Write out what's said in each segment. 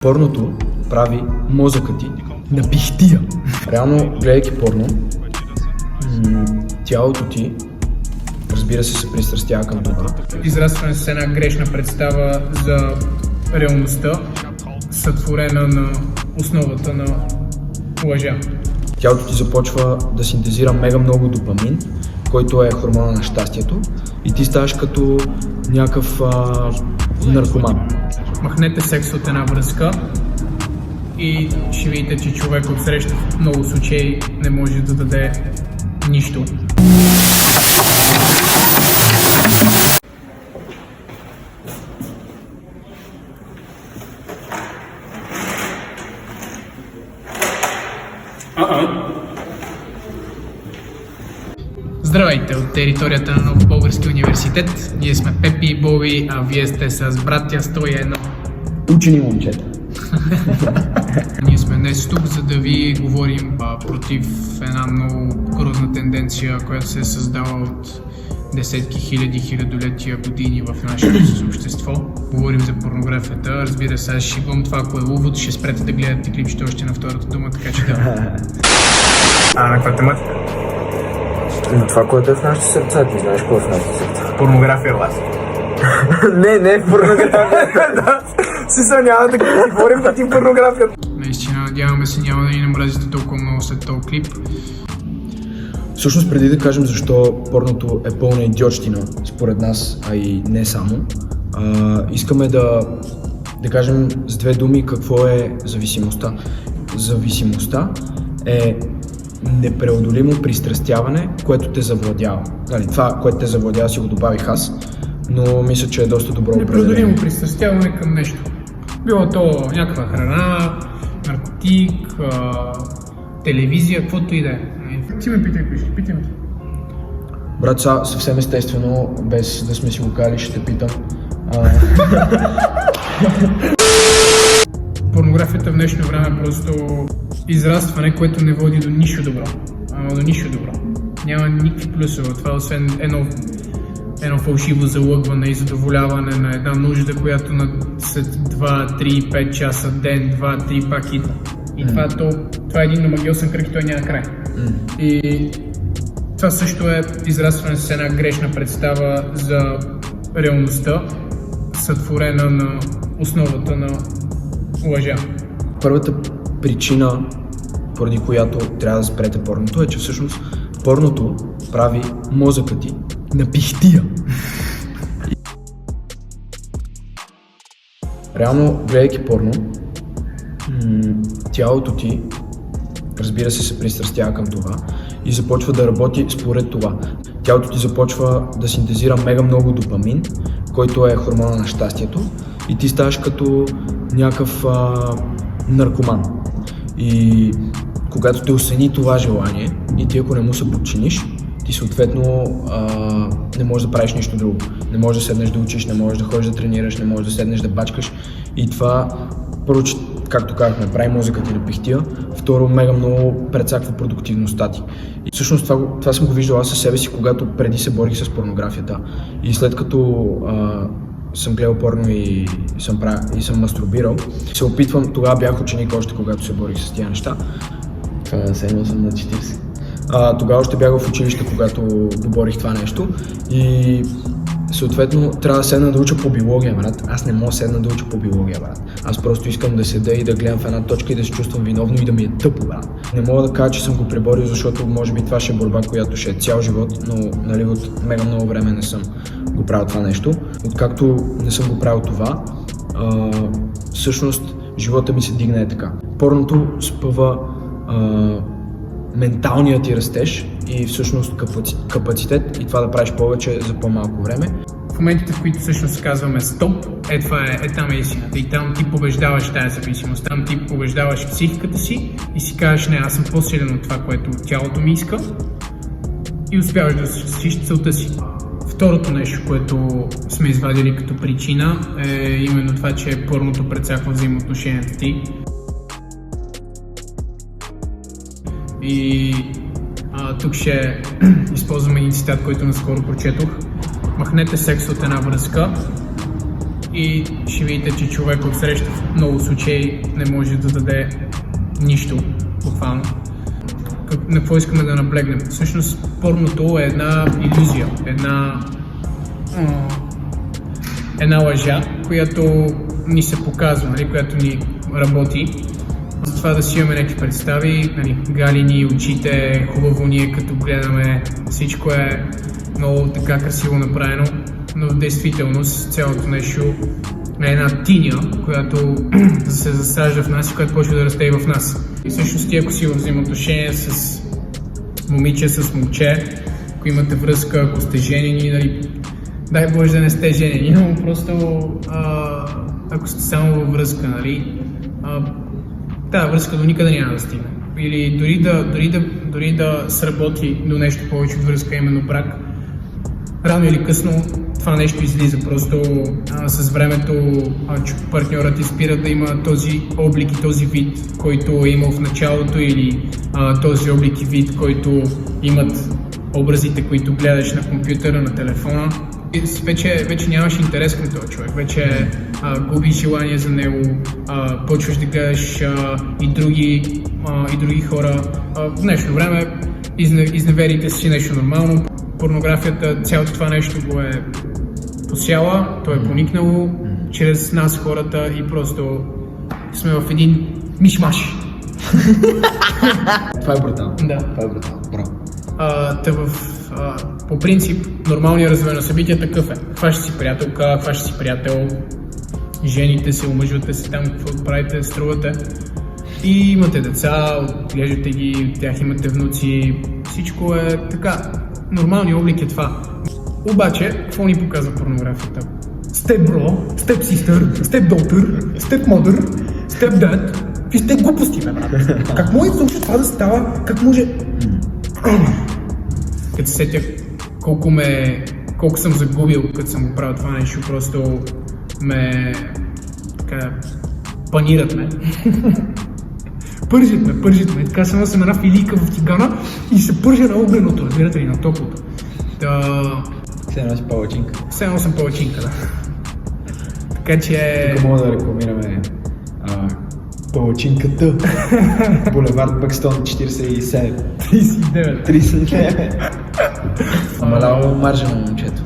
Порното прави мозъка ти на пихтия. Реално, гледайки порно, тялото ти, разбира се пристрастява към това. Израстване с една грешна представа за реалността, сътворена на основата на лъжа. Тялото ти започва да синтезира мега много допамин, който е хормона на щастието, и ти ставаш като някакъв наркоман. Махнете секс от една връзка и ще видите, че човек отсреща в много случаи не може да даде нищо. Здравейте от територията на Нов Български университет. Ние сме Пепи и Боби, а вие сте с братя 101. Учени момчета. Ние сме днес тук, за да ви говорим против една много грозна тенденция, която се е създала от десетки хиляди, хилядолетия години в нашето общество. Говорим за порнографията. Разбира се, аз шибам това, ако е увод, ще спрете да гледате клипчето още на втората дума, така че да. На каква тематика? Това, което е в нашите сърца, ти знаеш какво е в нашите сърца. Порнография, Лаз. Не, порнография. Смисъл, няма да говорим против порнографията. Наистина, надяваме се, няма да ни намразите толкова много след този клип. Всъщност, преди да кажем защо порното е пълна идиотщина, според нас, а и не само, искаме да кажем с две думи какво е зависимостта. Зависимостта е непреодолимо пристрастяване, което те завладява. Това, което те завладява, си го добавих аз, но мисля, че е доста добро определение. Непреодолимо пристрастяване към нещо. Било то някаква храна, наркотик, телевизия, каквото и да е. Ти ме питай, питай ме. Брат, съвсем естествено, без да сме си го казали, ще те питам. Порнографията в днешно време е просто израстване, което не води до нищо добро. До нищо добро. Няма никакви плюсове. Това освен едно фалшиво залъгване и задоволяване на една нужда, която след 2, 3, 5 часа ден, 2, 3 пак идва. И това е един омагиосен кръг и той няма край. И това също е израстване с една грешна представа за реалността, сътворена на основата на лъжа. Първата причина, поради която трябва да спрете порното, е, че всъщност порното прави мозъка ти на пихтия. Реално, гледайки порно, тялото ти, разбира се пристрастява към това и започва да работи според това. Тялото ти започва да синтезира мега много допамин, който е хормона на щастието, и ти ставаш като някакъв наркоман. И когато те осени това желание и ти, ако не му се подчиниш, ти съответно не можеш да правиш нищо друго. Не можеш да седнеш да учиш, не можеш да ходиш да тренираш, не можеш да седнеш да бачкаш. И това, първо, както казахме, прави мозъкът ти на пихтия. Второ, мега много прецаква продуктивността ти. И всъщност това съм го виждал аз със себе си, когато преди се борих с порнографията. И след като съм гледал порно и съм мастурбирал, се опитвам, тогава бях ученик още, когато се борих с тия неща. Седнал съм на 40. Тогава още бях в училище, когато доборих това нещо, и съответно трябва да седна да уча по биология, брат. Аз не мога да седна да уча по биология, брат. Аз просто искам да седа и да гледам в една точка и да се чувствам виновно и да ми е тъпо, брат. Не мога да кажа, че съм го преборил, защото може би това ще е борба, която ще е цял живот, но от мега много време не съм го правил това нещо. Откакто не съм го правил това, всъщност живота ми се дигна така. Порното спъва менталният ти растеж и всъщност капацитет и това да правиш повече за по-малко време. В моментите, в които всъщност казваме стоп, там е истината и там ти побеждаваш тази зависимост, там ти побеждаваш психиката си и си кажеш, не, аз съм по-силен от това, което тялото ми иска, и успяваш да осъществиш целта си. Второто нещо, което сме извадили като причина, е именно това, че порното прецаква взаимоотношенията ти. И тук ще използвам един цитат, който наскоро прочетох. Махнете секс от една връзка и ще видите, че човек отсреща в много случаи не може да даде нищо, буквално. На какво искаме да наблегнем? Всъщност порното е една илюзия, една лъжа, която ни се показва, нали, която ни работи. Затова да си имаме някакви представи, нали, галини, очите, хубаво ние като гледаме, всичко е много така красиво направено, но в действителност цялото нещо е една тиня, която се засажда в нас и която почва да расте и в нас. И всъщност ти, ако си в взаимоотношение с момиче, с момче, ако имате връзка, ако сте женени, нали, дай Боже да не сте женени, но просто ако сте само във връзка, нали, тази връзка до никъде няма да стигне. Или дори да сработи до нещо повече от връзка, именно брак, рано или късно това нещо излиза. Просто с времето партньорът ти спира да има този облик и този вид, който е имал в началото, или този облик и вид, който имат образите, които гледаш на компютъра, на телефона. И вече нямаш интерес към този човек, вече губиш желание за него, почваш да гледаш и други хора. В днешно време изневерите си нещо нормално. Порнографията, цялото това нещо го е посяла, то е проникнало чрез нас хората и просто сме в един мишмаш. Това е брутално. Да. Това е брутално. Браво. По принцип, нормалният развой на събития такъв е. Хващаш си приятелка, хващаш си приятел, жените се, омъжвате се там, какво правите, струвате. И имате деца, отглеждате ги, от тях имате внуци, всичко е така. Нормалният облик е това. Обаче, какво ни показва порнографията? Step bro, step sister, step daughter, step mother, step dad. Какви сте глупости, бе, брат? Как може изобщо това да става? Как може... Като сетя колко съм загубил, като съм го правил това нещо, просто така, панират ме. Пържат ме. Така съм една филийка в тигана и се пържа на огненото, разбирате ли, на топлото. Все едно си палачинка. Все едно съм палачинка, да. Така че... Тук мога да рекламираме палачинката. Булевард Бъкстон 47. 39. Намалява маржа на момчето.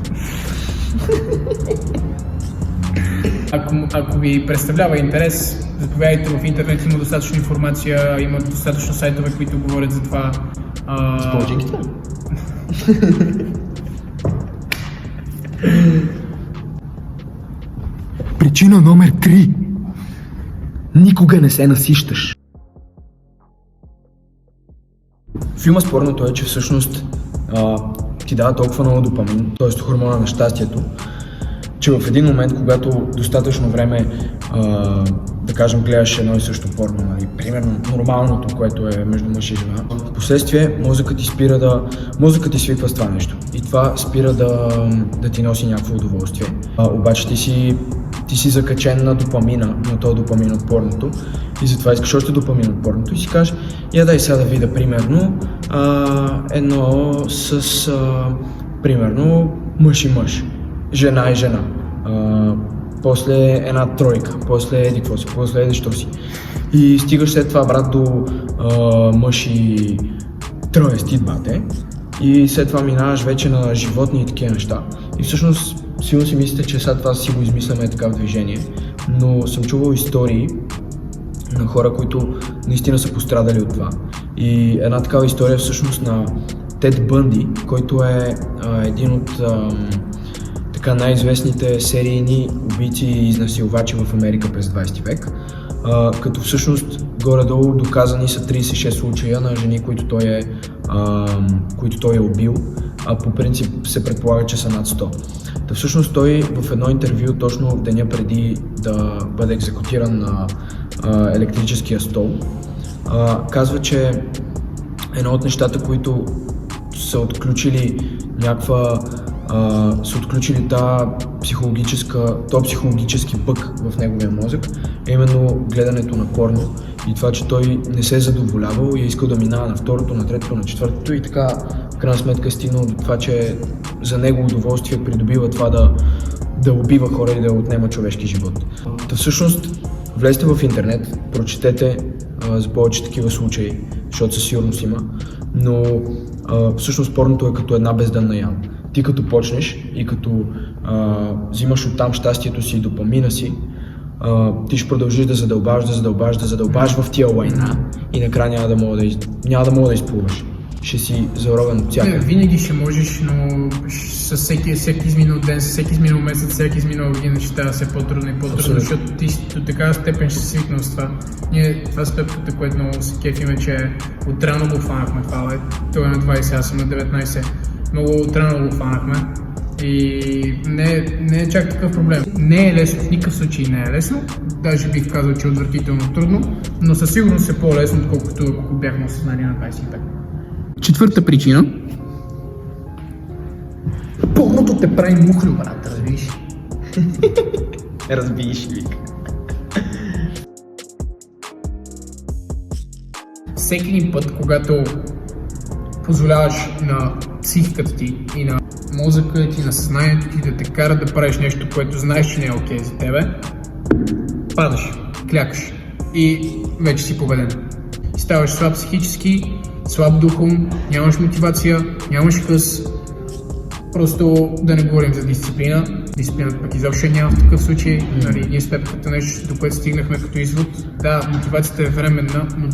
Ако ви представлява интерес, заповядайте в интернет, има достатъчно информация, има достатъчно сайтове, които говорят за това. С палачинките? Причина номер 3. Никога не се насищаш. Филма с порното е, че всъщност ти дава толкова много допамин, т.е. хормона на щастието, че в един момент, когато достатъчно време, да кажем, гледаш едно и също порно, нали, примерно нормалното, което е между мъж и жена, в последствие мозъкът ти свиква с това нещо и това спира да ти носи някакво удоволствие. Обаче ти си закачен на допамина, на този допамин от порното и затова искаш още допамин от порното и си кажеш, дай сега да видя примерно едно с примерно мъж и мъж, жена и жена, после една тройка, после еди какво си, после еди що си и стигаш след това, брат, до мъж и троести бате и след това минаваш вече на животни и такива неща и всъщност силно си мислите, че сега това си го измисляме така в движение, но съм чувал истории на хора, които наистина са пострадали от това. И една такава история всъщност на Тед Бънди, който е един от така най-известните серийни убийци и изнасилвачи в Америка през 20 век. Като всъщност горе-долу доказани са 36 случая на жени, които той е убил, а по принцип се предполага, че са над 100. Та всъщност той в едно интервю точно в деня преди да бъде екзекутиран на електрическия стол, казва, че едно от нещата, които са отключили този психологически бъг в неговия мозък, е именно гледането на порно и това, че той не се е задоволявал и е искал да минава на второто, на третото, на четвъртото и така в крайна сметка е стигнал до това, че за него удоволствие придобива това да убива хора и да отнема човешки живот. Та всъщност, влезте в интернет, прочетете за повече такива случаи, защото със сигурност има, но всъщност порното е като една бездънна яма. Ти като почнеш и като взимаш оттам щастието си и допамина си, ти ще продължиш да задълбаваш в тия лайна и накрая няма да мога да изплуваш. Ще си заровен от всяка. Винаги ще можеш, но с всеки изминал ден, с всеки изминал месец, всеки изминал година ще става все по-трудно и по-трудно, защото ти до такава степен ще си свикнал с това. Ние това стъпката, което много се кефиме, че отрано го фанахме това, той е на 20, аз съм на 19. Много отрано го фанахме и не е чак такъв проблем. Не е лесно, в никакъв случай не е лесно, даже бих казал, че е отвратително трудно, но със сигурност е по-лесно, отколкото ако бяхме осъзнани на 25. Четвърта причина. Порното те прави мухлю, брат, разбиш. Разбиш, вика. Всеки един път, когато позволяваш на психиката ти и на мозъка ти, на съзнанието ти да те кара да правиш нещо, което знаеш, че не е окей за тебе, падаш, клякаш и вече си победен. Ставаш слаб психически, слаб духом, нямаш мотивация, нямаш къс. Просто да не говорим за дисциплина. Дисциплината пък изобщо няма в такъв случай. Нали, ние с теб нещо, до което стигнахме като извод. Да, мотивацията е временна, но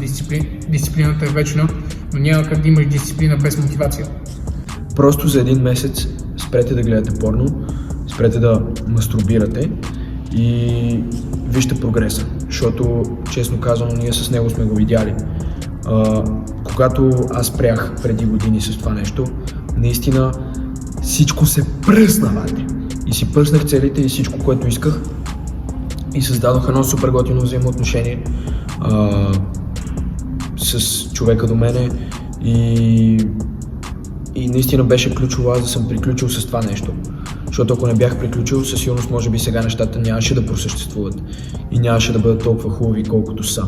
дисциплината е вечна, но няма как да имаш дисциплина без мотивация. Просто за един месец спрете да гледате порно, спрете да мастурбирате и вижте прогреса, защото, честно казано, ние с него сме го видяли. Когато аз спрях преди години с това нещо, наистина всичко се пръсна вътре. И си пръснах целите и всичко, което исках. И създадох едно супер готино взаимоотношение с човека до мене. И наистина беше ключово аз да съм приключил с това нещо. Защото ако не бях приключил, със сигурност може би сега нещата нямаше да просъществуват. И нямаше да бъдат толкова хубави, колкото са.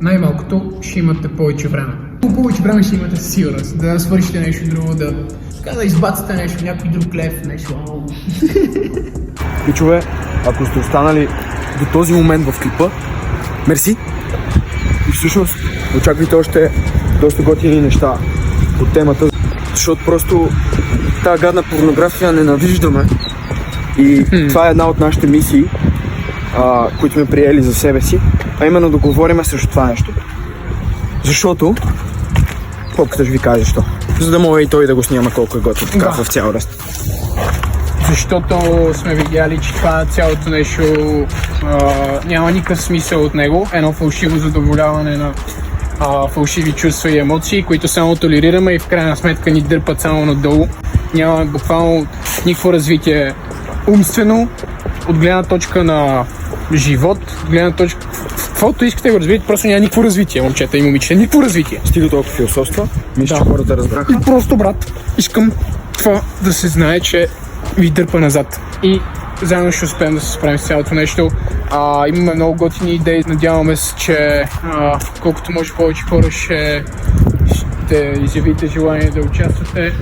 Най-малкото ще имате повече време. Повече време ще имате със сигурност. Да свършите нещо друго, да избацате нещо, някой друг лев, нещо. Пичове, ако сте останали до този момент в клипа, мерси. И всъщност очаквайте още доста готини неща от темата, защото просто тази гадна порнография ненавиждаме. И това е една от нашите мисии, които сме приели за себе си, а именно да говорим срещу това нещо. Защото, попката ще ви каже защо. За да може и той да го снима колко е готов така в цял ръст. Защото сме видяли, че това цялото нещо няма никакъв смисъл от него. Едно фалшиво задоволяване на фалшиви чувства и емоции, които само толерираме и в крайна сметка ни дърпат само надолу. Няма буквално никакво развитие умствено, от гледна точка на живот, от гледна точка... Каквото искате да го разберете, просто няма никакво развитие, момчета и момичета, никакво развитие. Стига толкова философства, мисля, че хората разбраха. И просто, брат, искам това да се знае, че ви дърпа назад. И заедно ще успеем да се справим с цялото нещо. Имаме много готини идеи, надяваме се, че колкото може повече хора ще изявите желание да участвате,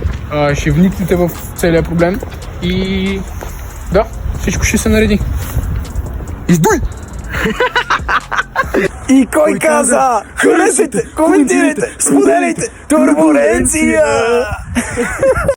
ще вникнете в целия проблем и да, всичко ще се нареди. Издуй! И кой каза? Харесайте, коментирайте, споделяйте! Турбуленция!